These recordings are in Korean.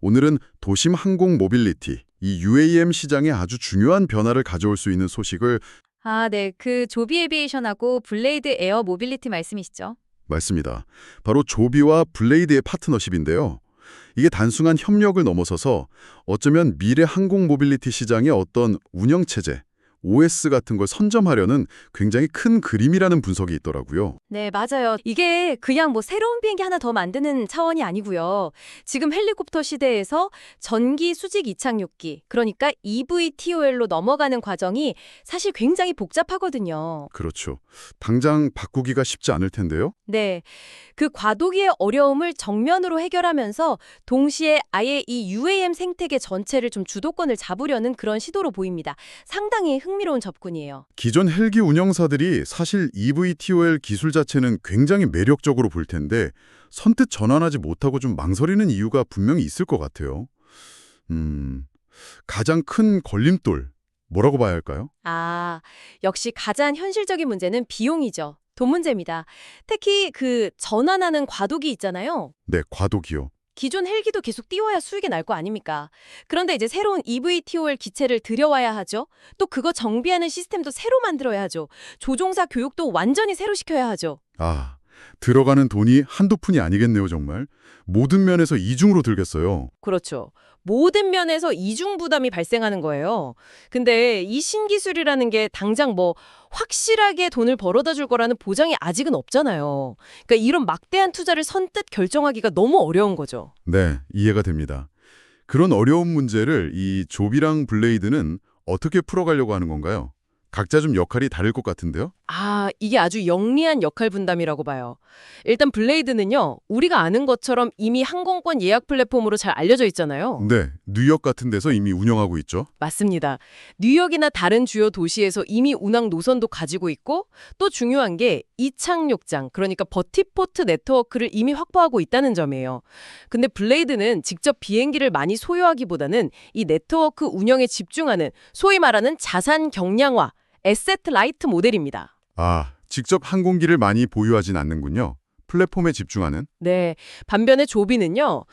오늘은 도심 항공 모빌리티, 이 UAM 시장에 아주 중요한 변화를 가져올 수 있는 소식을 아, 네. 그 조비 에비에이션하고 블레이드 에어 모빌리티 말씀이시죠? 말씀니다. 바로 조비와 블레이드의 파트너십인데요. 이게 단순한 협력을 넘어서서 어쩌면 미래 항공 모빌리티 시장의 어떤 운영체제, OS 같은 걸 선점하려는 굉장히 큰 그림이라는 분석이 있더라고요. 네, 맞아요. 이게 그냥 뭐 새로운 비행기 하나 더 만드는 차원이 아니고요. 지금 헬리콥터 시대에서 전기 수직 이착륙기, 그러니까 EVTOL로 넘어가는 과정이 사실 굉장히 복잡하거든요. 그렇죠. 당장 바꾸기가 쉽지 않을 텐데요. 네. 그 과도기의 어려움을 정면으로 해결하면서 동시에 아예 이 UAM 생태계 전체를 좀 주도권을 잡으려는 그런 시도로 보입니다. 상당히 흥미로운 접근이에요. 기존 헬기 운영사들이 사실 EVTOL 기술 자체는 굉장히 매력적으로 볼 텐데 선뜻 전환하지 못하고 좀 망설이는 이유가 분명히 있을 것 같아요. 가장 큰 걸림돌, 뭐라고 봐야 할까요? 아, 역시 가장 현실적인 문제는 비용이죠. 돈 문제입니다. 특히 그 전환하는 과도기 있잖아요. 네, 과도기요. 기존 헬기도 계속 띄워야 수익이 날 거 아닙니까? 그런데 이제 새로운 EVTOL 기체를 들여와야 하죠. 또 그거 정비하는 시스템도 새로 만들어야 하죠. 조종사 교육도 완전히 새로 시켜야 하죠. 아, 들어가는 돈이 한두 푼이 아니겠네요, 정말. 모든 면에서 이중으로 들겠어요. 그렇죠. 모든 면에서 이중 부담이 발생하는 거예요. 근데 이 신기술이라는 게 당장 뭐 확실하게 돈을 벌어다 줄 거라는 보장이 아직은 없잖아요. 그러니까 이런 막대한 투자를 선뜻 결정하기가 너무 어려운 거죠. 네, 이해가 됩니다. 그런 어려운 문제를 이 조비랑 블레이드는 어떻게 풀어가려고 하는 건가요? 각자 좀 역할이 다를 것 같은데요? 아, 이게 아주 영리한 역할 분담이라고 봐요. 일단 블레이드는요, 우리가 아는 것처럼 이미 항공권 예약 플랫폼으로 잘 알려져 있잖아요. 네, 뉴욕 같은 데서 이미 운영하고 있죠. 맞습니다. 뉴욕이나 다른 주요 도시에서 이미 운항 노선도 가지고 있고, 또 중요한 게 이착륙장, 그러니까 버티포트 네트워크를 이미 확보하고 있다는 점이에요. 근데 블레이드는 직접 비행기를 많이 소유하기보다는 이 네트워크 운영에 집중하는 소위 말하는 자산 경량화, 에셋 라이트 모델입니다. 아, 직접 항공기를 많이 보유하진 않는군요. 플랫폼에 집중하는? 네, 반면에 조비는요,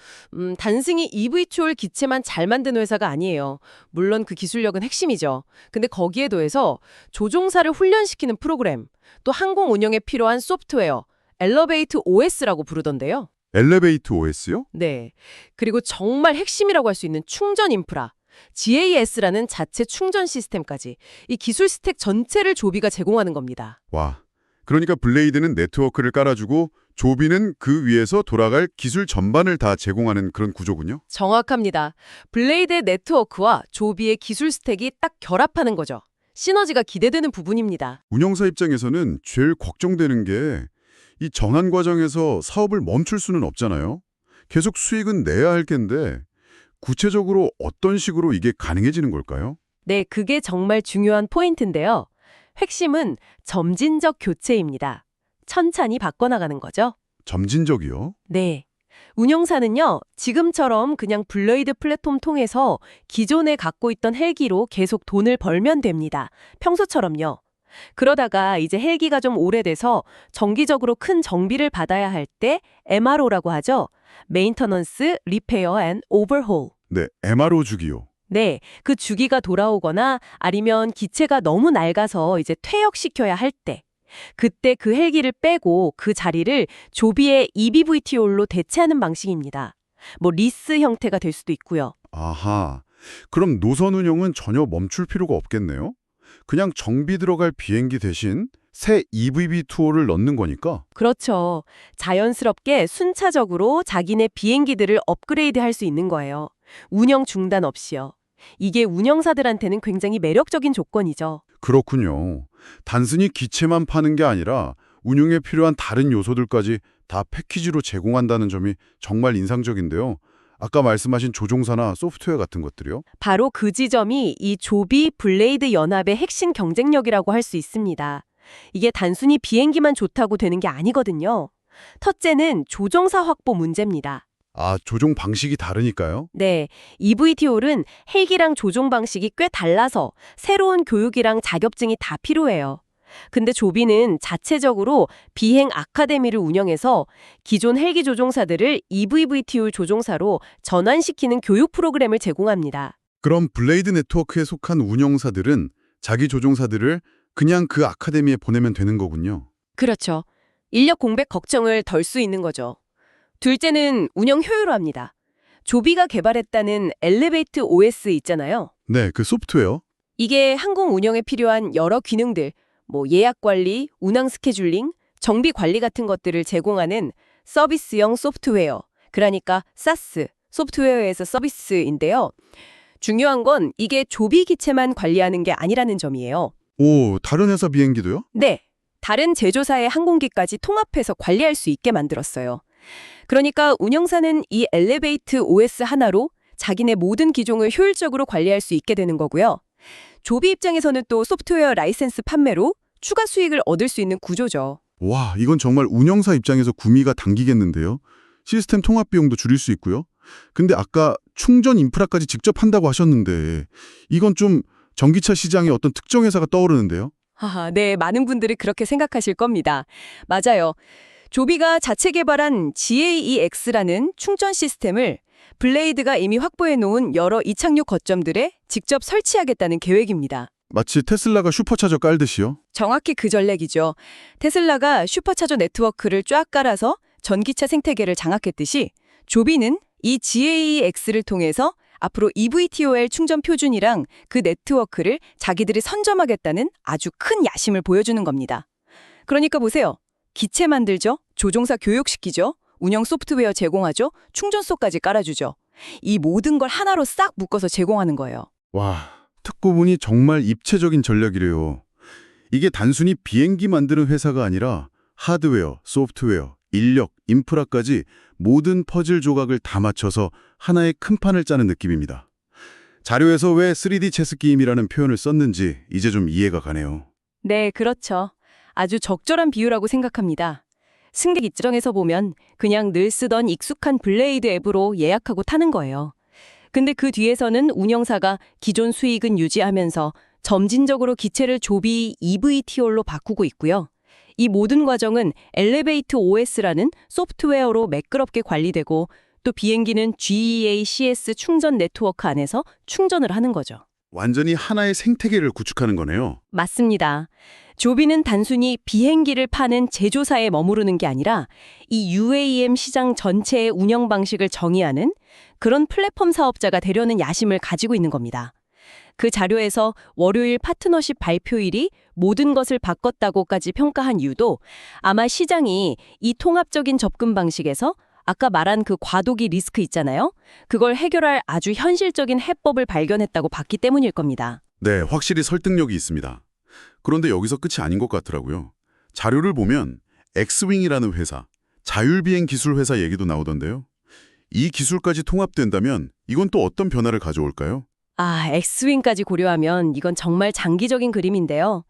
단순히 EVTOL 기체만 잘 만든 회사가 아니에요. 물론 그 기술력은 핵심이죠. 근데 거기에 더해서 조종사를 훈련시키는 프로그램, 또 항공 운영에 필요한 소프트웨어, 엘리베이트 OS라고 부르던데요. 엘리베이터 OS요? 네, 그리고 정말 핵심이라고 할 수 있는 충전 인프라, GAS라는 자체 충전 시스템까지 이 기술 스택 전체를 조비가 제공하는 겁니다. 와, 그러니까 블레이드는 네트워크를 깔아주고 조비는 그 위에서 돌아갈 기술 전반을 다 제공하는 그런 구조군요. 정확합니다. 블레이드의 네트워크와 조비의 기술 스택이 딱 결합하는 거죠. 시너지가 기대되는 부분입니다. 운영사 입장에서는 제일 걱정되는 게 이 전환 과정에서 사업을 멈출 수는 없잖아요. 계속 수익은 내야 할 텐데 구체적으로 어떤 식으로 이게 가능해지는 걸까요? 네, 그게 정말 중요한 포인트인데요. 핵심은 점진적 교체입니다. 천천히 바꿔나가는 거죠. 점진적이요? 네. 운영사는요, 지금처럼 그냥 블레이드 플랫폼 통해서 기존에 갖고 있던 헬기로 계속 돈을 벌면 됩니다. 평소처럼요. 그러다가 이제 헬기가 좀 오래돼서 정기적으로 큰 정비를 받아야 할 때 MRO라고 하죠. Maintenance, Repair and Overhaul. 네, MRO 주기요. 네, 그 주기가 돌아오거나 아니면 기체가 너무 낡아서 이제 퇴역시켜야 할 때, 그때 그 헬기를 빼고 그 자리를 조비의 EVTOL로 대체하는 방식입니다. 뭐 리스 형태가 될 수도 있고요. 아하, 그럼 노선 운영은 전혀 멈출 필요가 없겠네요? 그냥 정비 들어갈 비행기 대신 새 EVB 투어를 넣는 거니까? 그렇죠. 자연스럽게 순차적으로 자기네 비행기들을 업그레이드 할 수 있는 거예요. 운영 중단 없이요. 이게 운영사들한테는 굉장히 매력적인 조건이죠. 그렇군요. 단순히 기체만 파는 게 아니라 운용에 필요한 다른 요소들까지 다 패키지로 제공한다는 점이 정말 인상적인데요. 아까 말씀하신 조종사나 소프트웨어 같은 것들이요? 바로 그 지점이 이 조비 블레이드 연합의 핵심 경쟁력이라고 할 수 있습니다. 이게 단순히 비행기만 좋다고 되는 게 아니거든요. 첫째는 조종사 확보 문제입니다. 아, 조종 방식이 다르니까요? 네, EVTOL은 헬기랑 조종 방식이 꽤 달라서 새로운 교육이랑 자격증이 다 필요해요. 근데 조비는 자체적으로 비행 아카데미를 운영해서 기존 헬기 조종사들을 EVVTOL 조종사로 전환시키는 교육 프로그램을 제공합니다. 그럼 블레이드 네트워크에 속한 운영사들은 자기 조종사들을 그냥 그 아카데미에 보내면 되는 거군요. 그렇죠. 인력 공백 걱정을 덜 수 있는 거죠. 둘째는 운영 효율화입니다. 조비가 개발했다는 엘리베이트 OS 있잖아요. 네, 그 소프트웨어. 이게 항공 운영에 필요한 여러 기능들, 예약 관리, 운항 스케줄링, 정비 관리 같은 것들을 제공하는 서비스형 소프트웨어, 그러니까 SaaS, 소프트웨어에서 서비스인데요. 중요한 건 이게 조비 기체만 관리하는 게 아니라는 점이에요. 오, 다른 회사 비행기도요? 네, 다른 제조사의 항공기까지 통합해서 관리할 수 있게 만들었어요. 그러니까 운영사는 이 엘리베이트 OS 하나로 자기네 모든 기종을 효율적으로 관리할 수 있게 되는 거고요. 조비 입장에서는 또 소프트웨어 라이센스 판매로 추가 수익을 얻을 수 있는 구조죠. 와, 이건 정말 운영사 입장에서 구미가 당기겠는데요. 시스템 통합 비용도 줄일 수 있고요. 근데 아까 충전 인프라까지 직접 한다고 하셨는데 이건 좀 전기차 시장의 어떤 특정 회사가 떠오르는데요. 네, 많은 분들이 그렇게 생각하실 겁니다. 맞아요. 조비가 자체 개발한 GAEX라는 충전 시스템을 블레이드가 이미 확보해 놓은 여러 이착륙 거점들에 직접 설치하겠다는 계획입니다. 마치 테슬라가 슈퍼차저 깔듯이요. 정확히 그 전략이죠. 테슬라가 슈퍼차저 네트워크를 쫙 깔아서 전기차 생태계를 장악했듯이 조비는 이 GAEX를 통해서 앞으로 EVTOL 충전 표준이랑 그 네트워크를 자기들이 선점하겠다는 아주 큰 야심을 보여주는 겁니다. 그러니까 보세요. 기체 만들죠. 조종사 교육시키죠. 운영 소프트웨어 제공하죠. 충전소까지 깔아주죠. 이 모든 걸 하나로 싹 묶어서 제공하는 거예요. 와, 듣고 보니 정말 입체적인 전략이래요. 이게 단순히 비행기 만드는 회사가 아니라 하드웨어, 소프트웨어, 인력, 인프라까지 모든 퍼즐 조각을 다 맞춰서 하나의 큰 판을 짜는 느낌입니다. 자료에서 왜 3D 체스 게임이라는 표현을 썼는지 이제 좀 이해가 가네요. 네, 그렇죠. 아주 적절한 비유라고 생각합니다. 승객 입장에서 보면 그냥 늘 쓰던 익숙한 블레이드 앱으로 예약하고 타는 거예요. 근데 그 뒤에서는 운영사가 기존 수익은 유지하면서 점진적으로 기체를 조비 EVTOL로 바꾸고 있고요. 이 모든 과정은 엘리베이트 OS라는 소프트웨어로 매끄럽게 관리되고 또 비행기는 GEACS 충전 네트워크 안에서 충전을 하는 거죠. 완전히 하나의 생태계를 구축하는 거네요. 맞습니다. 조비는 단순히 비행기를 파는 제조사에 머무르는 게 아니라 이 UAM 시장 전체의 운영 방식을 정의하는 그런 플랫폼 사업자가 되려는 야심을 가지고 있는 겁니다. 그 자료에서 월요일 파트너십 발표일이 모든 것을 바꿨다고까지 평가한 이유도 아마 시장이 이 통합적인 접근 방식에서 아까 말한 그 과도기 리스크 있잖아요. 그걸 해결할 아주 현실적인 해법을 발견했다고 봤기 때문일 겁니다. 네, 확실히 설득력이 있습니다. 그런데 여기서 끝이 아닌 것 같더라고요. 자료를 보면 엑스윙이라는 회사, 자율비행 기술 회사 얘기도 나오던데요. 이 기술까지 통합된다면 이건 또 어떤 변화를 가져올까요? 엑스윙까지 고려하면 이건 정말 장기적인 그림인데요.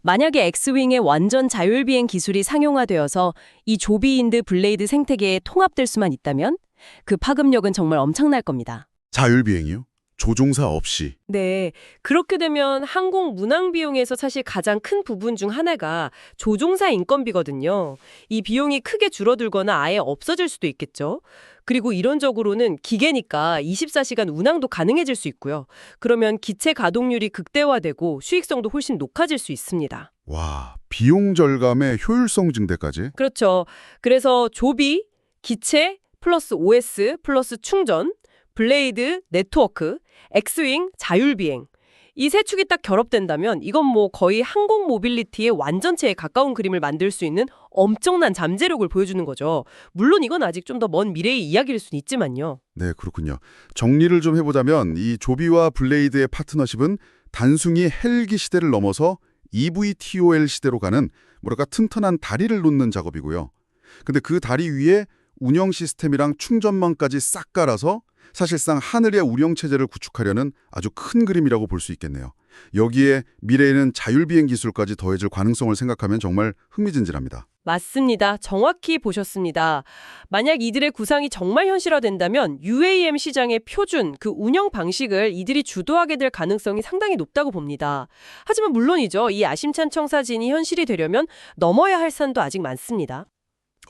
만약에 엑스윙의 완전 자율비행 기술이 상용화되어서 이 조비인드 블레이드 생태계에 통합될 수만 있다면 그 파급력은 정말 엄청날 겁니다. 자율비행이요? 조종사 없이. 네, 그렇게 되면 항공 운항 비용에서 사실 가장 큰 부분 중 하나가 조종사 인건비거든요. 이 비용이 크게 줄어들거나 아예 없어질 수도 있겠죠. 그리고 이론적으로는 기계니까 24시간 운항도 가능해질 수 있고요. 그러면 기체 가동률이 극대화되고 수익성도 훨씬 높아질 수 있습니다. 와, 비용 절감에 효율성 증대까지? 그렇죠. 그래서 조비, 기체, 플러스 OS, 플러스 충전, 블레이드, 네트워크, 엑스윙, 자율비행. 이 세 축이 딱 결합된다면 이건 거의 항공 모빌리티의 완전체에 가까운 그림을 만들 수 있는 엄청난 잠재력을 보여주는 거죠. 물론 이건 아직 좀 더 먼 미래의 이야기일 수는 있지만요. 네, 그렇군요. 정리를 좀 해보자면 이 조비와 블레이드의 파트너십은 단순히 헬기 시대를 넘어서 EVTOL 시대로 가는 튼튼한 다리를 놓는 작업이고요. 근데 그 다리 위에 운영 시스템이랑 충전망까지 싹 깔아서 사실상 하늘의 운영체제를 구축하려는 아주 큰 그림이라고 볼 수 있겠네요. 여기에 미래에는 자율비행 기술까지 더해질 가능성을 생각하면 정말 흥미진진합니다. 맞습니다. 정확히 보셨습니다. 만약 이들의 구상이 정말 현실화된다면 UAM 시장의 표준, 그 운영 방식을 이들이 주도하게 될 가능성이 상당히 높다고 봅니다. 하지만 물론이죠. 이 야심찬 청사진이 현실이 되려면 넘어야 할 산도 아직 많습니다.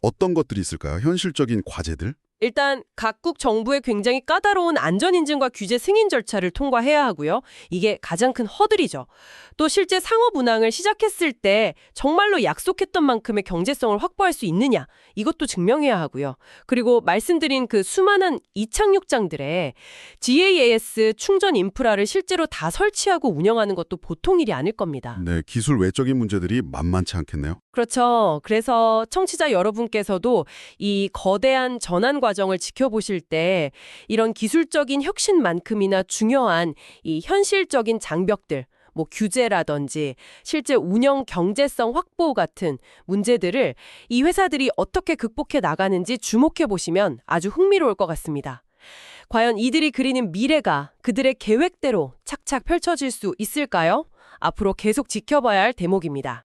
어떤 것들이 있을까요? 현실적인 과제들? 일단 각국 정부의 굉장히 까다로운 안전인증과 규제 승인 절차를 통과해야 하고요. 이게 가장 큰 허들이죠. 또 실제 상업 운항을 시작했을 때 정말로 약속했던 만큼의 경제성을 확보할 수 있느냐, 이것도 증명해야 하고요. 그리고 말씀드린 그 수많은 이착륙장들에 GAAS 충전 인프라를 실제로 다 설치하고 운영하는 것도 보통 일이 아닐 겁니다. 네, 기술 외적인 문제들이 만만치 않겠네요. 그렇죠. 그래서 청취자 여러분께서도 이 거대한 전환 과정을 지켜보실 때 이런 기술적인 혁신만큼이나 중요한 이 현실적인 장벽들, 뭐 규제라든지 실제 운영 경제성 확보 같은 문제들을 이 회사들이 어떻게 극복해 나가는지 주목해 보시면 아주 흥미로울 것 같습니다. 과연 이들이 그리는 미래가 그들의 계획대로 착착 펼쳐질 수 있을까요? 앞으로 계속 지켜봐야 할 대목입니다.